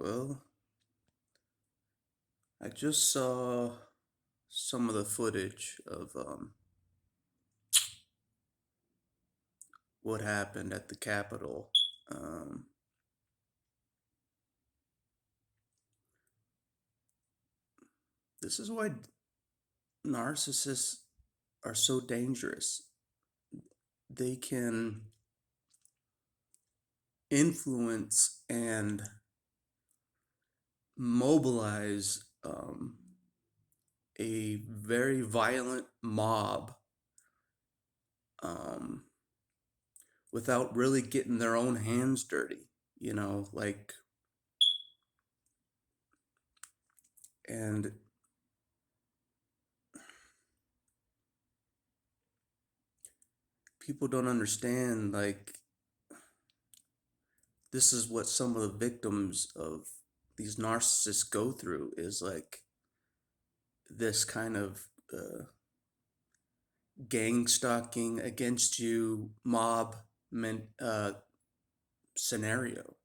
Well, I just saw some of the footage of what happened at the Capitol. Um, this is why narcissists are so dangerous. They can influence and mobilize a very violent mob um, without really getting their own hands dirty. Like, and people don't understand, like, this is what some of the victims of these narcissists go through is like this kind of gang stalking against you mob scenario,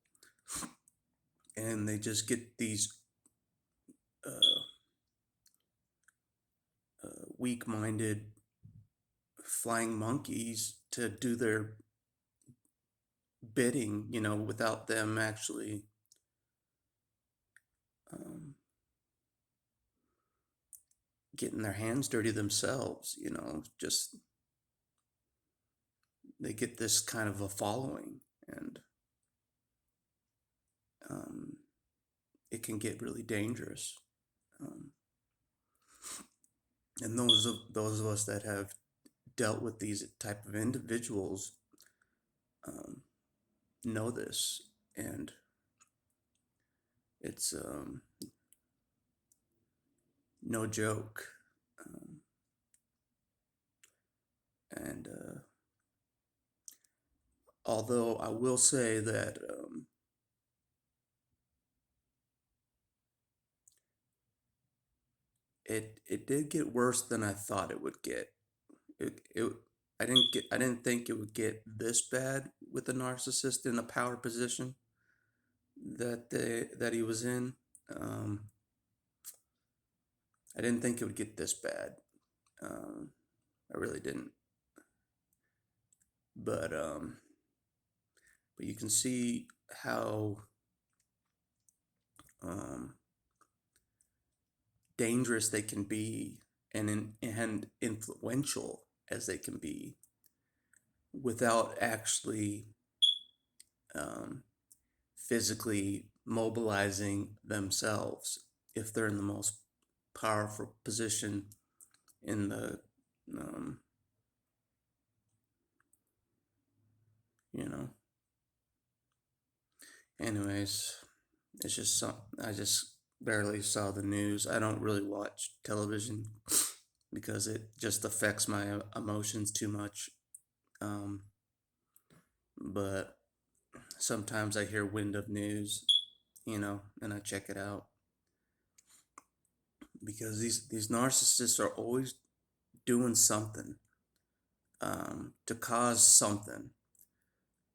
and they just get these uh, weak-minded flying monkeys to do their bidding, without them actually um, getting their hands dirty themselves. Just they get this kind of a following, and um, it can get really dangerous. Um, and those of us that have dealt with these type of individuals um, know this, and it's no joke. Um, and although I will say that it did get worse than I thought it would get. It I didn't think it would get this bad with a narcissist in a power position that he was in. Um, I didn't think it would get this bad. Um, I really didn't. But but you can see how um, dangerous they can be, and influential as they can be, without actually um, physically mobilizing themselves if they're in the most powerful position in the um, you know anyways. It's just some I just barely saw the news. I don't really watch television because it just affects my emotions too much. um, but sometimes I hear wind of news, and I check it out, because these narcissists are always doing something to cause something,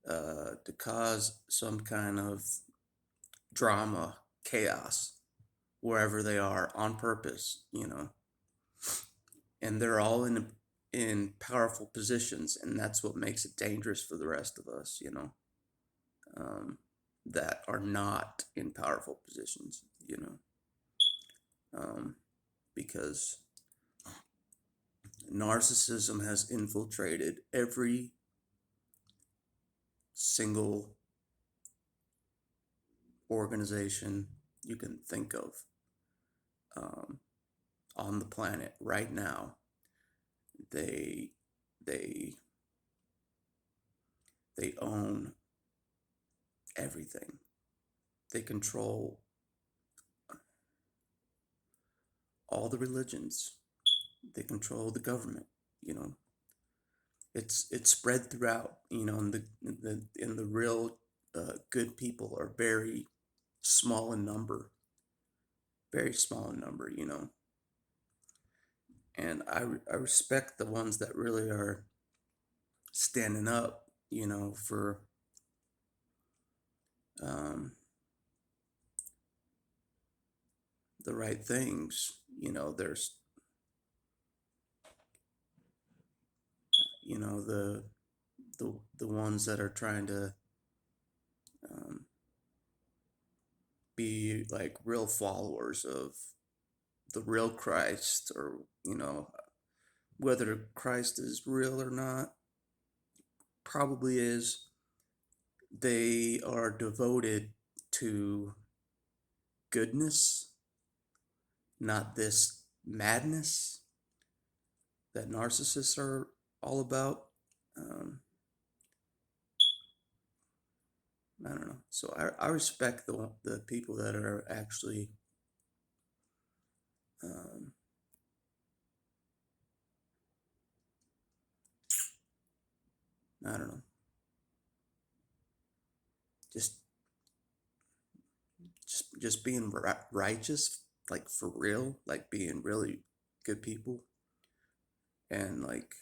to cause some kind of drama, chaos, wherever they are, on purpose, and they're all in powerful positions, and that's what makes it dangerous for the rest of us, um, that are not in powerful positions, um, because narcissism has infiltrated every single organization you can think of um, on the planet right now. They they they own everything. They control all the religions. They control the government. You know, it's spread throughout. And the real good people are very small in number, very small in number. And I respect the ones that really are standing up. For um, the right things. There's, the the ones that are trying to um, be like real followers of the real Christ, or whether Christ is real or not, probably is. They are devoted to goodness, not this madness that narcissists are all about. Um, I don't know. So I respect the people that are actually um, I don't know, just just being righteous, like for real, like being really good people, and like,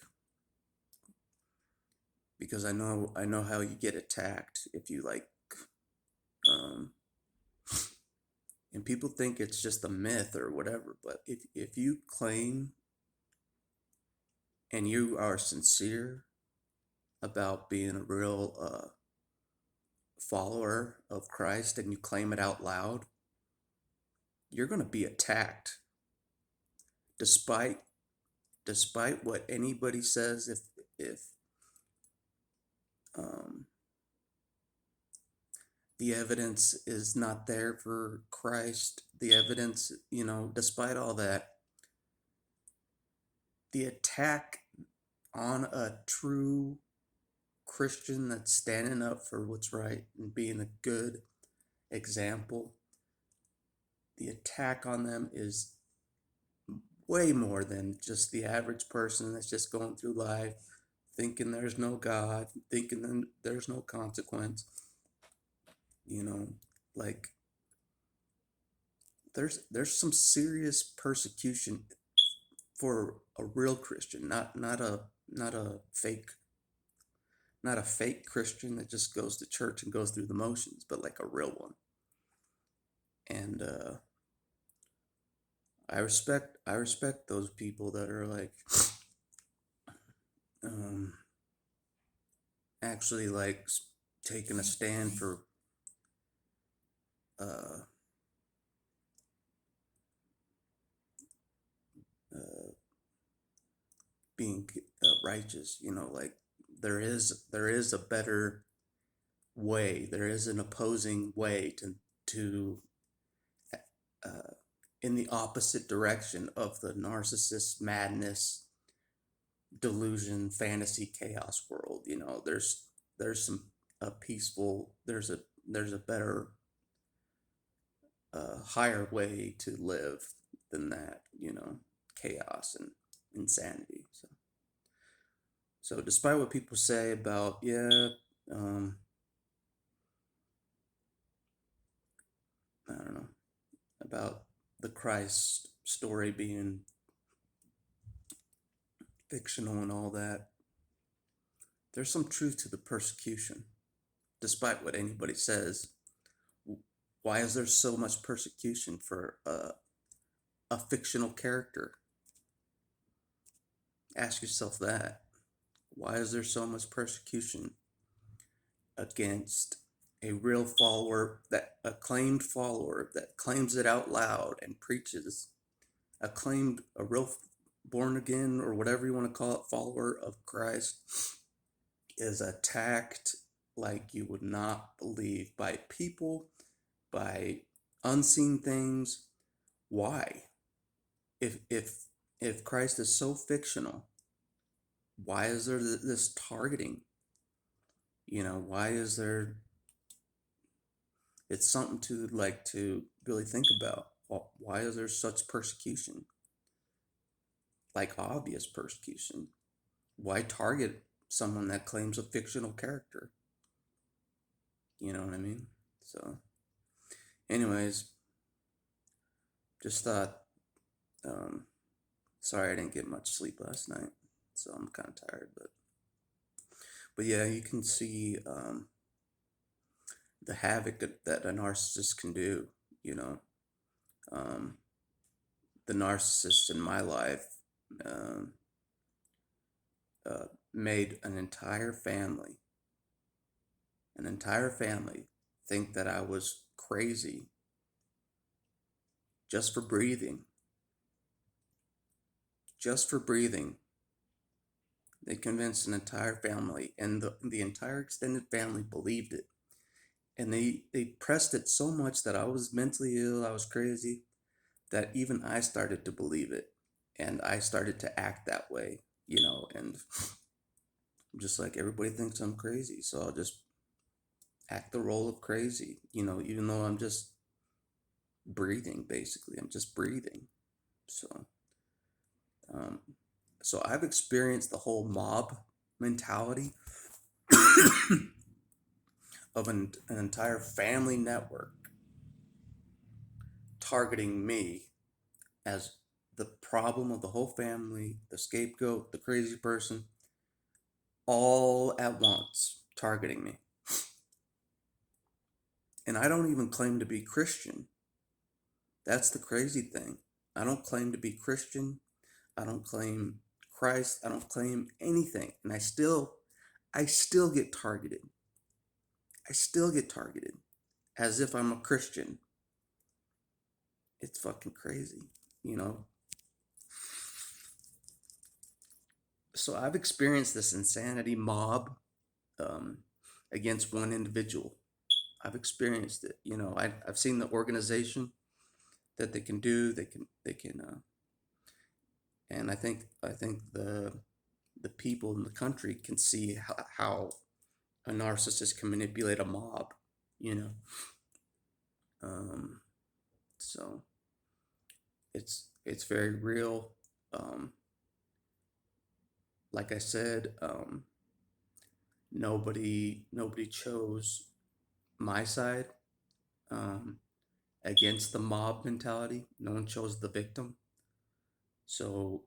because I know how you get attacked if you like, um, and people think it's just a myth or whatever, but if you claim and you are sincere about being a real follower of Christ, and you claim it out loud, you're going to be attacked, despite what anybody says. If um, the evidence is not there for Christ, the evidence, despite all that, the attack on a true Christian that's standing up for what's right and being a good example, the attack on them is way more than just the average person that's just going through life thinking there's no God, thinking there's no consequence. You know, like, there's some serious persecution for a real Christian, not a fake Christian that just goes to church and goes through the motions, but like a real one. And I respect those people that are like um, actually like taking a stand for uh, uh, being righteous. Like, there is a better way. There is an opposing way to uh, in the opposite direction of the narcissist madness, delusion, fantasy, chaos world. There's some a peaceful. There's a better, higher way to live than that. Chaos and insanity. So despite what people say about, yeah, um, I don't know, about the Christ story being fictional and all that, there's some truth to the persecution. Despite what anybody says, why is there so much persecution for a fictional character? Ask yourself that. Why is there so much persecution against a real follower, that acclaimed follower that claims it out loud and preaches, acclaimed, a real born again, or whatever you want to call it, follower of Christ, is attacked like you would not believe by people, by unseen things? Why? If Christ is so fictional, why is there this targeting? Why is there? It's something to really think about. Why is there such persecution? Like, obvious persecution. Why target someone that claims a fictional character? You know what I mean? So, anyways, just thought. Um, Sorry I didn't get much sleep last night, so I'm kind of tired. But yeah, you can see the havoc that a narcissist can do. You know, um, the narcissist in my life um, made an entire family think that I was crazy just for breathing. Just for breathing. They convinced an entire family, and the entire extended family believed it. And they pressed it so much that I was mentally ill, I was crazy, that even I started to believe it. And I started to act that way, and just like everybody thinks I'm crazy. So I'll just act the role of crazy, even though I'm just breathing, basically. I'm just breathing. So, um, so I've experienced the whole mob mentality of an entire family network targeting me as the problem of the whole family, the scapegoat, the crazy person, all at once targeting me. And I don't even claim to be Christian. That's the crazy thing. I don't claim to be Christian. I don't claim Christ. I don't claim anything. And I still get targeted. I still get targeted as if I'm a Christian. It's fucking crazy, you know? So I've experienced this insanity mob um, against one individual. I've experienced it. I've seen the organization that they can do. And I think the people in the country can see how a narcissist can manipulate a mob. You know, um, so it's very real. Um, like I said, nobody chose my side um, against the mob mentality. No one chose the victim. So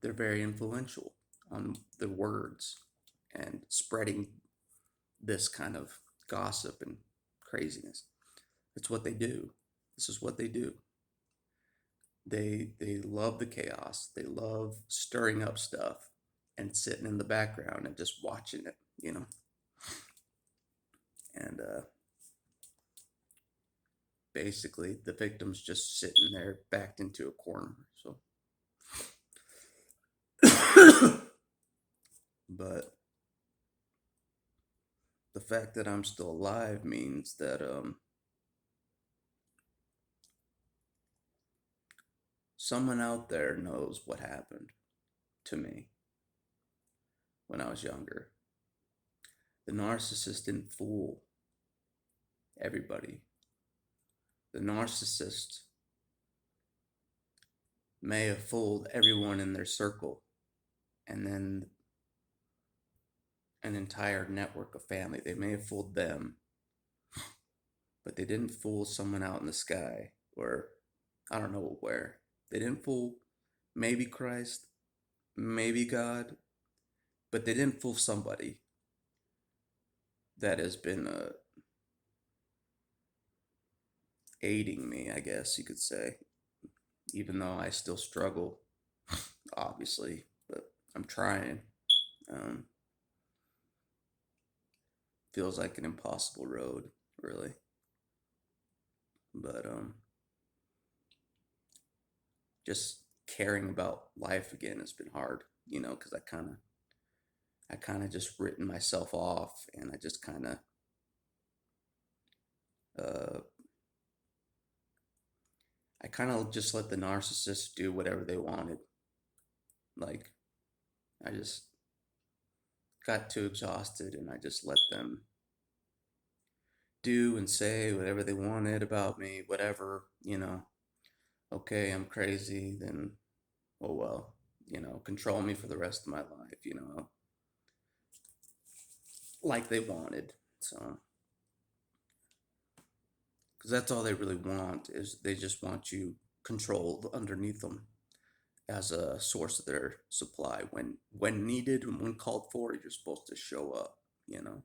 they're very influential on the words and spreading this kind of gossip and craziness. It's what they do. This is what they do. They love the chaos. They love stirring up stuff and sitting in the background and just watching it. And basically the victim's just sitting there backed into a corner. So but the fact that I'm still alive means that someone out there knows what happened to me when I was younger. The narcissist didn't fool everybody. The narcissist may have fooled everyone in their circle and then an entire network of family. They may have fooled them, but they didn't fool someone out in the sky or I don't know where. They didn't fool maybe Christ, maybe God, but they didn't fool somebody that has been aiding me, I guess you could say, even though I still struggle, obviously, but I'm trying. Um, Feels like an impossible road, really. But just caring about life again has been hard, because I kind of just written myself off, and I just kind of uh, I kind of just let the narcissist do whatever they wanted. Like I just got too exhausted, and I just let them do and say whatever they wanted about me, whatever. Okay, I'm crazy, then oh well, control me for the rest of my life, like they wanted. So, because that's all they really want is they just want you controlled underneath them as a source of their supply. When needed and when called for, you're supposed to show up, you know,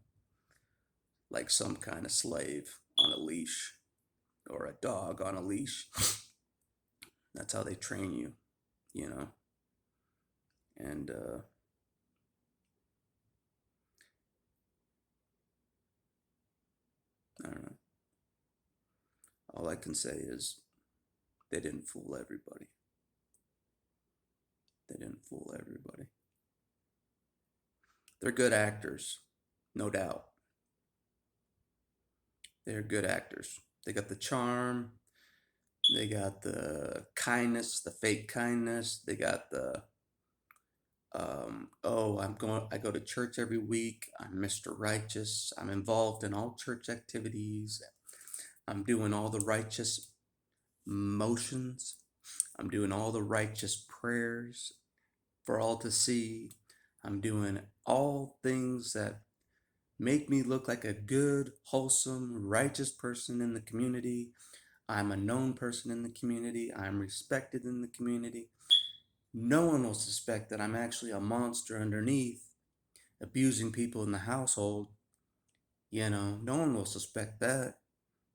like some kind of slave on a leash or a dog on a leash. That's how they train you, you know. And I don't know. All I can say is they didn't fool everybody. They didn't fool everybody. They're good actors, no doubt. They're good actors. They got the charm. They got the kindness, the fake kindness. They got the oh, I go to church every week. I'm Mr. Righteous. I'm involved in all church activities. I'm doing all the righteous motions. I'm doing all the righteous prayers for all to see. I'm doing all things that make me look like a good, wholesome, righteous person in the community. I'm a known person in the community. I'm respected in the community. No one will suspect that I'm actually a monster underneath, abusing people in the household. No one will suspect that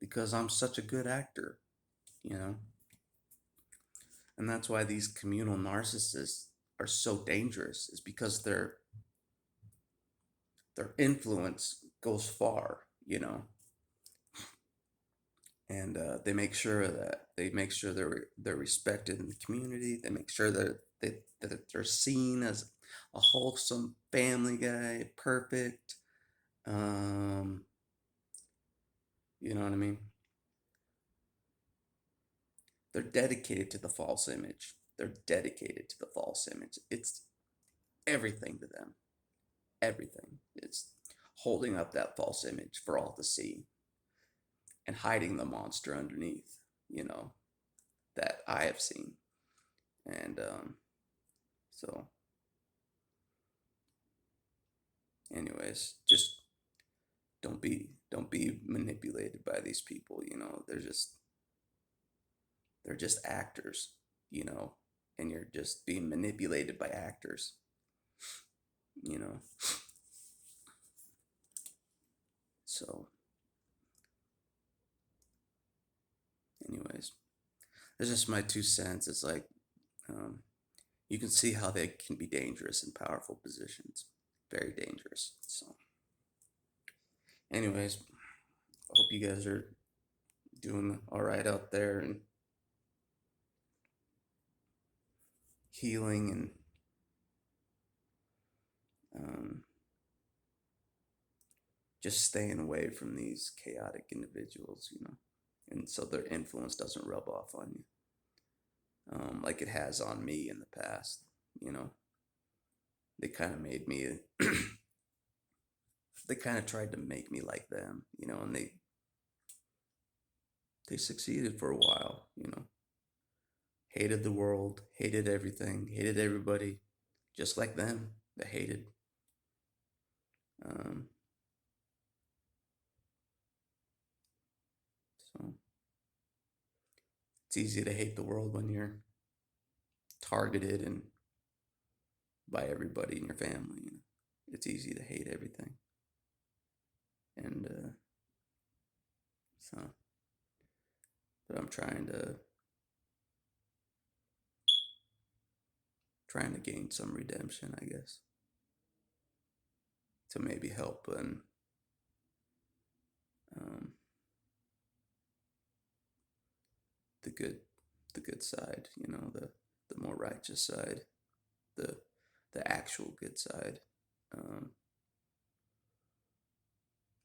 because I'm such a good actor, you know. And that's why these communal narcissists are so dangerous, is because their influence goes far. And they make sure they're respected in the community. They make sure that they're seen as a wholesome family guy, perfect. Um, you know what I mean? They're dedicated to the false image. They're dedicated to the false image. It's everything to them. Everything. It's holding up that false image for all to see and hiding the monster underneath, you know, that I have seen. And so, anyways, just don't be manipulated by these people. They're just actors, you know, and you're just being manipulated by actors, you know. So, anyways, that's just my 2 cents. It's like um, you can see how they can be dangerous in powerful positions, very dangerous. So, anyways, I hope you guys are doing all right out there and healing and um, just staying away from these chaotic individuals. And so their influence doesn't rub off on you, like it has on me in the past. You know, they kind of made me, they kind of tried to make me like them, and they succeeded for a while. Hated the world, hated everything, hated everybody, just like them. They hated. Um, so it's easy to hate the world when you're targeted and by everybody in your family. It's easy to hate everything. And so, but I'm trying to gain some redemption, I guess, to maybe help and um, the good the good side, the more righteous side, the the actual good side, um,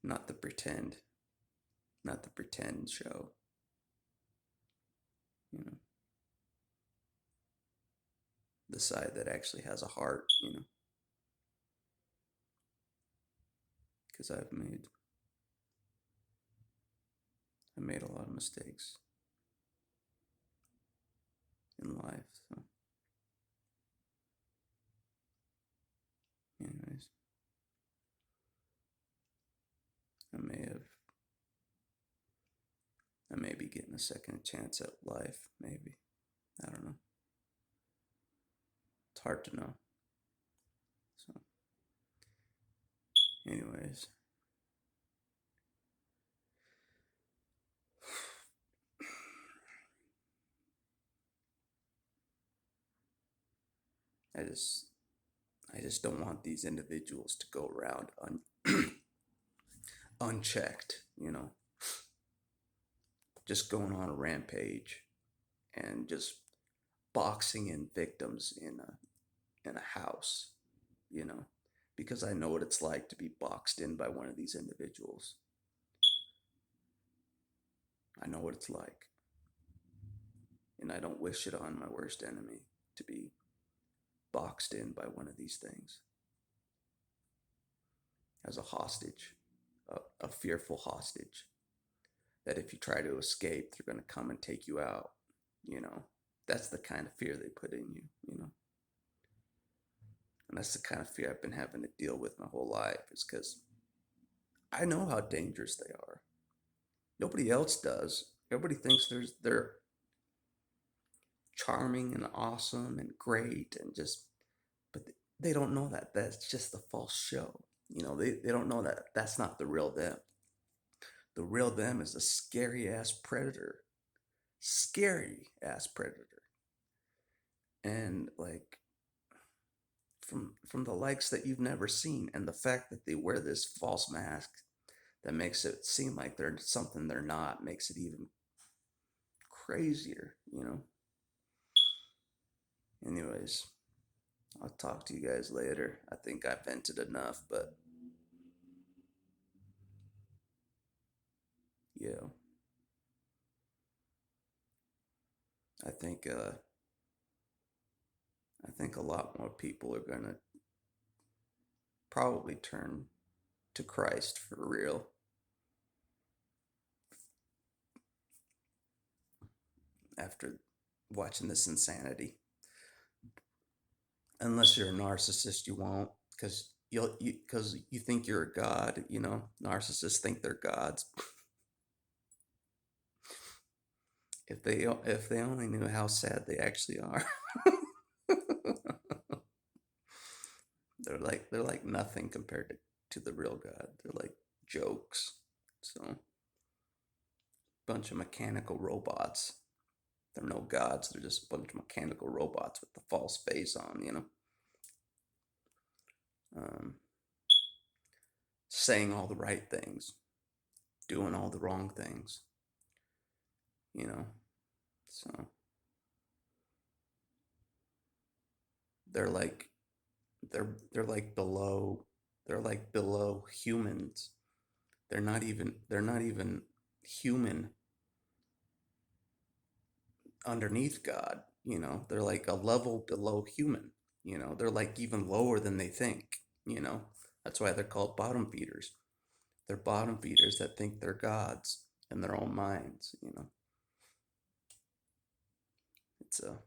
not the pretend, not the pretend show, you know, the side that actually has a heart, because I made a lot of mistakes in life. So, anyways, I may have I may be getting a second chance at life, maybe. I don't know. It's hard to know. So, anyways, I just I just don't want these individuals to go around unchecked, just going on a rampage and just boxing in victims in a house, you know, because I know what it's like to be boxed in by one of these individuals. I know what it's like, and I don't wish it on my worst enemy to be boxed in by one of these things as a hostage, a fearful hostage that if you try to escape, they're going to come and take you out. You know, that's the kind of fear they put in you. And that's the kind of fear I've been having to deal with my whole life, is because I know how dangerous they are. Nobody else does. Everybody thinks they're charming and awesome and great and just, but they don't know that that's just the false show. They don't know that that's not the real them. The real them is a scary ass predator. Scary ass predator. And like from the likes that you've never seen, and the fact that they wear this false mask that makes it seem like they're something they're not makes it even crazier. Anyways, I'll talk to you guys later. I think I vented enough, but yeah, I think uh, I think a lot more people are gonna probably turn to Christ for real after watching this insanity. Unless you're a narcissist, you won't, because you think you're a god. Narcissists think they're gods. If they only knew how sad they actually are. they're like nothing compared to the real God. They're like jokes. So, bunch of mechanical robots. They're no gods. They're just a bunch of mechanical robots with the false face on. Um, saying all the right things, doing all the wrong things. You know. So they're like they're like below humans. They're not even human underneath God. They're like a level below human. They're like even lower than they think. That's why they're called bottom feeders. They're bottom feeders that think they're gods in their own minds. It's a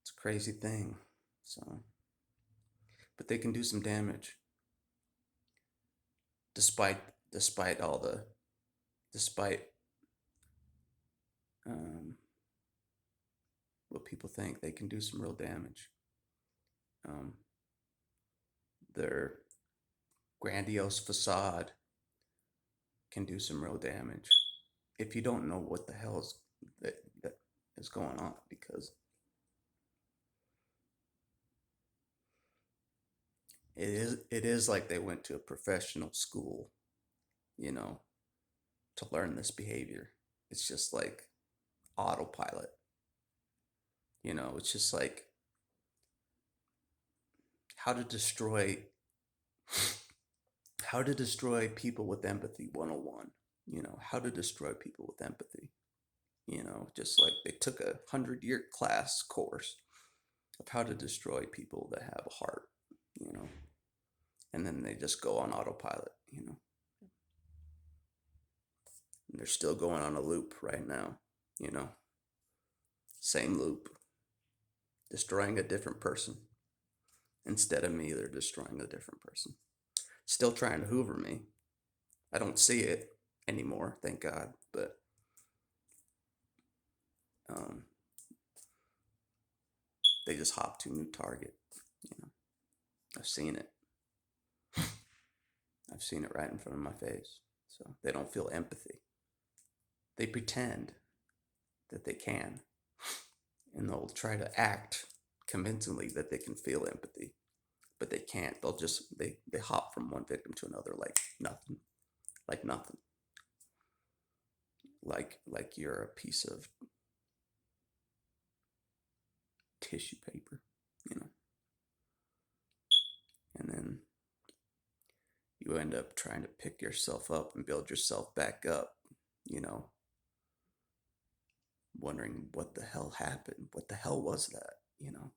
it's a crazy thing. So, but they can do some damage despite despite all the despite um, what people think. They can do some real damage. Um, their grandiose facade can do some real damage if you don't know what the hell that is going on, because it is like they went to a professional school, you know, to learn this behavior. It's just like autopilot. It's just like how to destroy how to destroy people with empathy 101. How to destroy people with empathy. Just like they took a 100-year class course of how to destroy people that have a heart, you know, and then they just go on autopilot. And they're still going on a loop right now, you know, same loop, destroying a different person. Instead of me, they're destroying a different person. Still trying to hoover me. I don't see it anymore, thank God, but um, they just hop to a new target. You know, I've seen it. I've seen it right in front of my face. So they don't feel empathy. They pretend that they can, and they'll try to act convincingly that they can feel empathy, but they can't. They hop from one victim to another like nothing, like nothing, like you're a piece of tissue paper, you know. And then you end up trying to pick yourself up and build yourself back up, you know, wondering what the hell happened. What the hell was that? You know,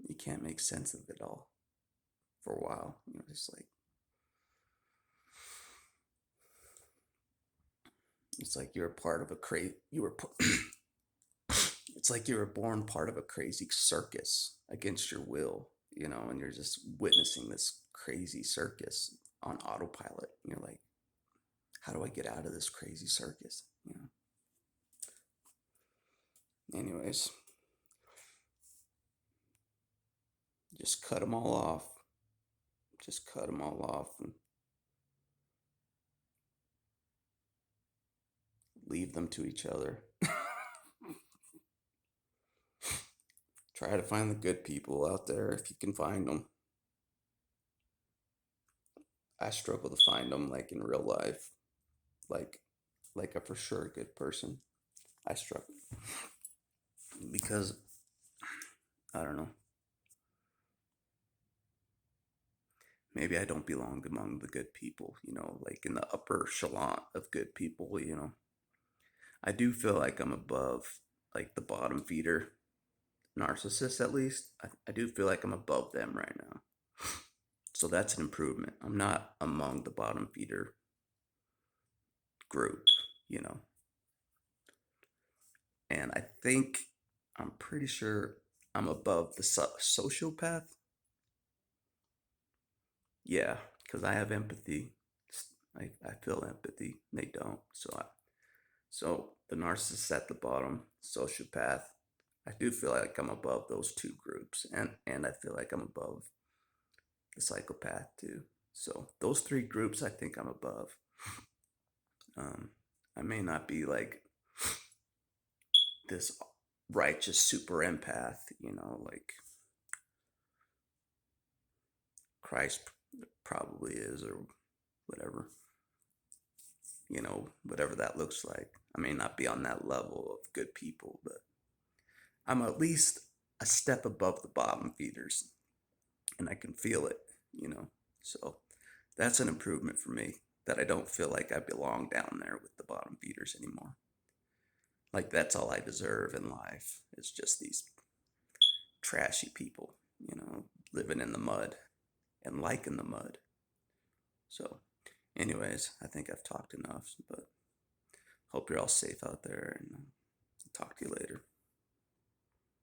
you can't make sense of it all for a while. You know, it's like you're a part of a it's like you were born part of a crazy circus against your will, you know, and you're just witnessing this crazy circus on autopilot. And you're like, how do I get out of this crazy circus? You know. Anyways, just cut them all off. Just cut them all off and leave them to each other. Try to find the good people out there if you can find them. I struggle to find them like in real life, like like a for sure good person. I struggle because I don't know. Maybe I don't belong among the good people, you know, like in the upper echelon of good people, you know. I do feel like I'm above like the bottom feeder narcissists at least. I do feel like I'm above them right now. So that's an improvement. I'm not among the bottom feeder group, you know. And I'm pretty sure I'm above the sociopath. Yeah, because I have empathy. I feel empathy. They don't. So the narcissist at the bottom, sociopath. I do feel like I'm above those two groups, and I feel like I'm above the psychopath too. So those three groups, I think I'm above. Um, I may not be like this righteous super empath, you know, like Christ probably is, or whatever, you know, whatever that looks like. I may not be on that level of good people, but I'm at least a step above the bottom feeders, and I can feel it, you know. So that's an improvement for me, that I don't feel like I belong down there with the bottom feeders anymore. Like that's all I deserve in life is just these trashy people, you know, living in the mud and liking the mud. So, anyways, I think I've talked enough, but hope you're all safe out there, and talk to you later.